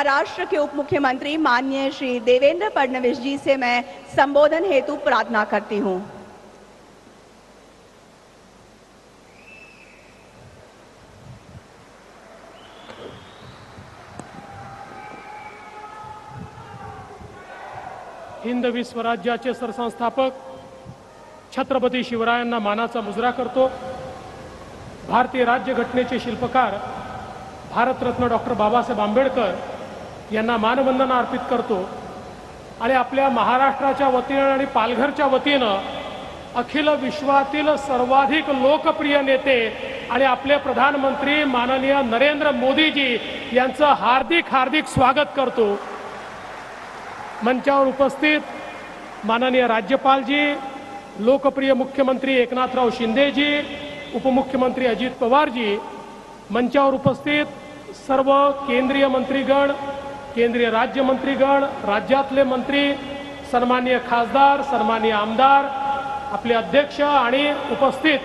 महाराष्ट्र के उप मुख्यमंत्री माननीय श्री देवेंद्र फडणवीस जी से मैं संबोधन हेतु प्रार्थना करती हूं। हिंद विश्व राज्याचे सरसंस्थापक छत्रपती शिवरायांना मानाचा मुजरा करतो। भारतीय राज्यघटनेचे शिल्पकार भारतरत्न डॉक्टर बाबासाहेब आंबेडकर यांना मानवंदना अर्पित करतो आणि आपल्या महाराष्ट्राच्या वतीनं आणि पालघरच्या वतीनं अखिल विश्वातील सर्वाधिक लोकप्रिय नेते आणि आपले प्रधानमंत्री माननीय नरेंद्र मोदीजी यांचं हार्दिक हार्दिक स्वागत करतो। मंचावर उपस्थित माननीय राज्यपालजी, लोकप्रिय मुख्यमंत्री एकनाथराव शिंदेजी, उपमुख्यमंत्री अजित पवारजी, मंचावर उपस्थित सर्व केंद्रीय मंत्रीगण, केंद्रीय राज्यमंत्रीगण, राज्यातले मंत्री, सन्माननीय खासदार, सन्माननीय आमदार, आपले अध्यक्ष आणि उपस्थित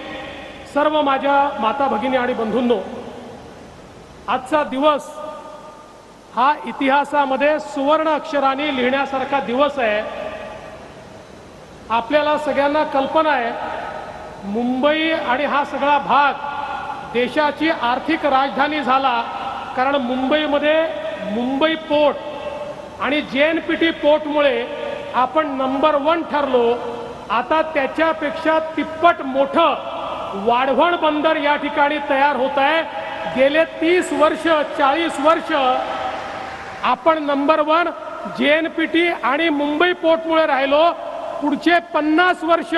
सर्व माझ्या माता भगिनी आणि बंधूंनो, आजचा दिवस हा इतिहासामध्ये सुवर्ण अक्षरांनी लिहिण्यासारखा दिवस आहे। आपल्याला सगळ्यांना कल्पना आहे, मुंबई आणि हा सगळा भाग देशाची आर्थिक राजधानी झाला, कारण मुंबईमध्ये मुंबई पोर्ट आणि JNPT पोर्टमुळे आपण नंबर 1 ठरलो। आता त्याच्यापेक्षा तिप्पट मोठं वाढवण बंदर या ठिकाणी तयार होत आहे। गेले 30 वर्ष 40 वर्ष आपण नंबर 1 JNPT आणि मुंबई पोर्टमुळे राहिलो। पुढचे 50 वर्ष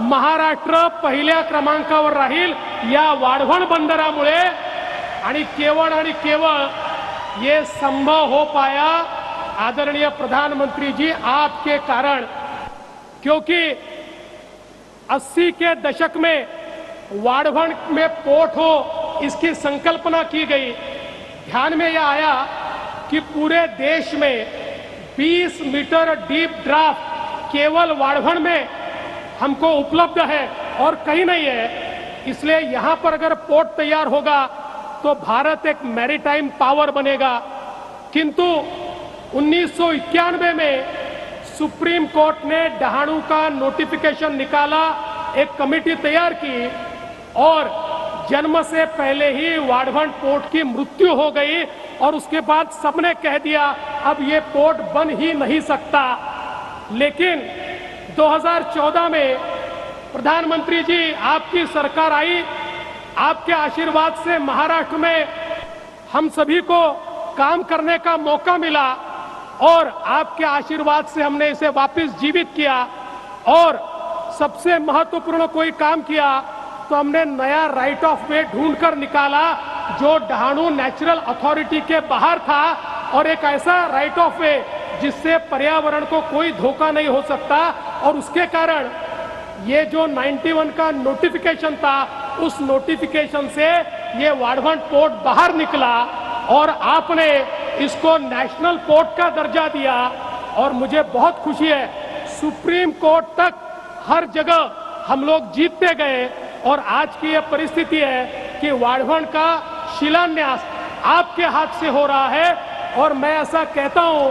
महाराष्ट्र पहिल्या क्रमांकावर राहील या वाढवण बंदरामुळे। आणि केवळ ये संभव हो पाया आदरणीय प्रधानमंत्री जी आपके कारण, क्योंकि 80 के दशक में वाढवण में पोर्ट हो इसकी संकल्पना की गई। ध्यान में यह आया कि पूरे देश में 20 मीटर डीप ड्राफ्ट केवल वाढवण में हमको उपलब्ध है और कहीं नहीं है। इसलिए यहाँ पर अगर पोर्ट तैयार होगा तो भारत एक मैरीटाइम पावर बनेगा। किंतु 1991 में सुप्रीम कोर्ट ने डहाणू का नोटिफिकेशन निकाला, एक कमेटी तैयार की और जन्म से पहले ही वाढवण पोर्ट की मृत्यु हो गई और उसके बाद सबने कह दिया अब ये पोर्ट बन ही नहीं सकता। लेकिन 2014 में प्रधानमंत्री जी आपकी सरकार आई, आपके आशीर्वाद से महाराष्ट्र में हम सभी को काम करने का मौका मिला और आपके आशीर्वाद से हमने इसे वापस जीवित किया। और सबसे महत्वपूर्ण कोई काम किया तो हमने नया राइट ऑफ वे ढूंढकर निकाला जो डहाणू नेचुरल अथॉरिटी के बाहर था, और एक ऐसा राइट ऑफ वे जिससे पर्यावरण को कोई धोखा नहीं हो सकता। और उसके कारण ये जो 91 का नोटिफिकेशन था, उस नोटिफिकेशन से ये वाढवण पोर्ट बाहर निकला और आपने इसको नेशनल पोर्ट का दर्जा दिया। और मुझे बहुत खुशी है, सुप्रीम कोर्ट तक हर जगह हम लोग जीतते गए और आज की ये परिस्थिति है कि वाढवण का शिलान्यास आपके हाथ से हो रहा है। और मैं ऐसा कहता हूं,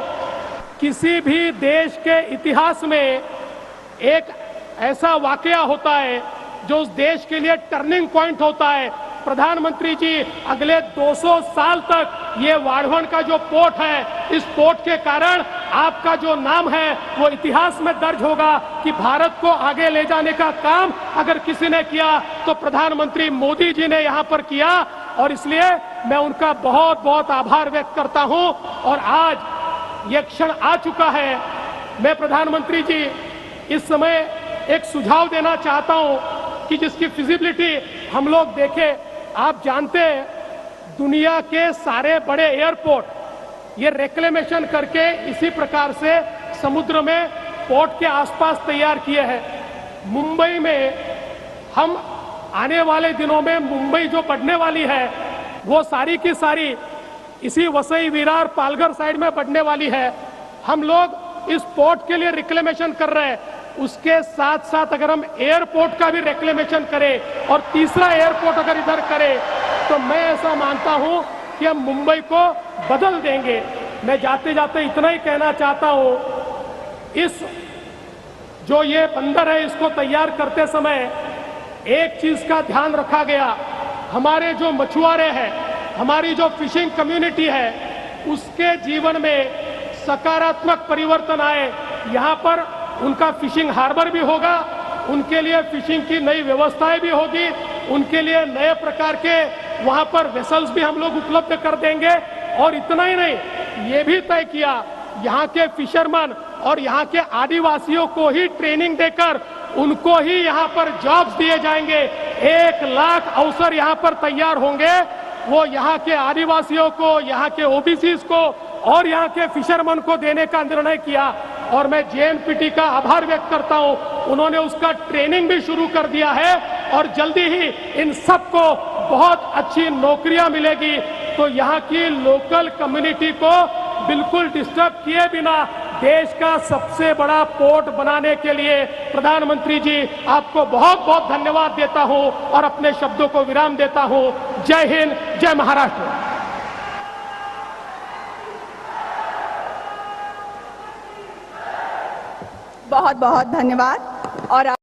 किसी भी देश के इतिहास में एक ऐसा वाकया होता है जो उस देश के लिए टर्निंग पॉइंट होता है। प्रधानमंत्री जी अगले 200 साल तक ये वाढवण का जो पोर्ट है, इस पोर्ट के कारण आपका जो नाम है वो इतिहास में दर्ज होगा कि भारत को आगे ले जाने का काम अगर किसी ने किया तो प्रधानमंत्री मोदी जी ने यहाँ पर किया। और इसलिए मैं उनका बहुत बहुत आभार व्यक्त करता हूँ। और आज ये क्षण आ चुका है। मैं प्रधानमंत्री जी इस समय एक सुझाव देना चाहता हूँ कि जिसकी फिजिबिलिटी हम लोग देखें। आप जानते हैं, दुनिया के सारे बड़े एयरपोर्ट ये रेक्लेमेशन करके इसी प्रकार से समुद्र में पोर्ट के आसपास तैयार किए हैं। मुंबई में हम आने वाले दिनों में मुंबई जो बढ़ने वाली है वो सारी की सारी इसी वसई विरार पालघर साइड में बढ़ने वाली है। हम लोग इस पोर्ट के लिए रिक्लेमेशन कर रहे हैं। उसके साथ साथ अगर हम एयरपोर्ट का भी रिक्लेमेशन करें और तीसरा एयरपोर्ट अगर इधर करें तो मैं ऐसा मानता हूं कि हम मुंबई को बदल देंगे। मैं जाते जाते इतना ही कहना चाहता हूं, इस जो ये बंदर है इसको तैयार करते समय एक चीज का ध्यान रखा गया, हमारे जो मछुआरे हैं, हमारी जो फिशिंग कम्युनिटी है, उसके जीवन में सकारात्मक परिवर्तन आए। यहाँ पर उनका फिशिंग हार्बर भी होगा, उनके लिए फिशिंग की नई व्यवस्थाएं भी होगी, उनके लिए नए प्रकार के वहां पर वेसल्स भी हम लोग उपलब्ध कर देंगे। और इतना ही नहीं, ये भी तय किया यहाँ के फिशरमैन और यहाँ के आदिवासियों को ही ट्रेनिंग देकर उनको ही यहाँ पर जॉब्स दिए जाएंगे। 1 लाख अवसर यहाँ पर तैयार होंगे, वो यहाँ के आदिवासियों को, यहाँ के ओबीसीज को और यहाँ के फिशरमैन को देने का निर्णय किया। और मैं जेएनपीटी का आभार व्यक्त करता हूँ, उन्होंने उसका ट्रेनिंग भी शुरू कर दिया है और जल्दी ही इन सबको बहुत अच्छी नौकरियां मिलेगी। तो यहाँ की लोकल कम्युनिटी को बिल्कुल डिस्टर्ब किए बिना देश का सबसे बड़ा पोर्ट बनाने के लिए प्रधानमंत्री जी आपको बहुत बहुत धन्यवाद देता हूं और अपने शब्दों को विराम देता हूं। जय हिंद, जय महाराष्ट्र। बहुत बहुत धन्यवाद। और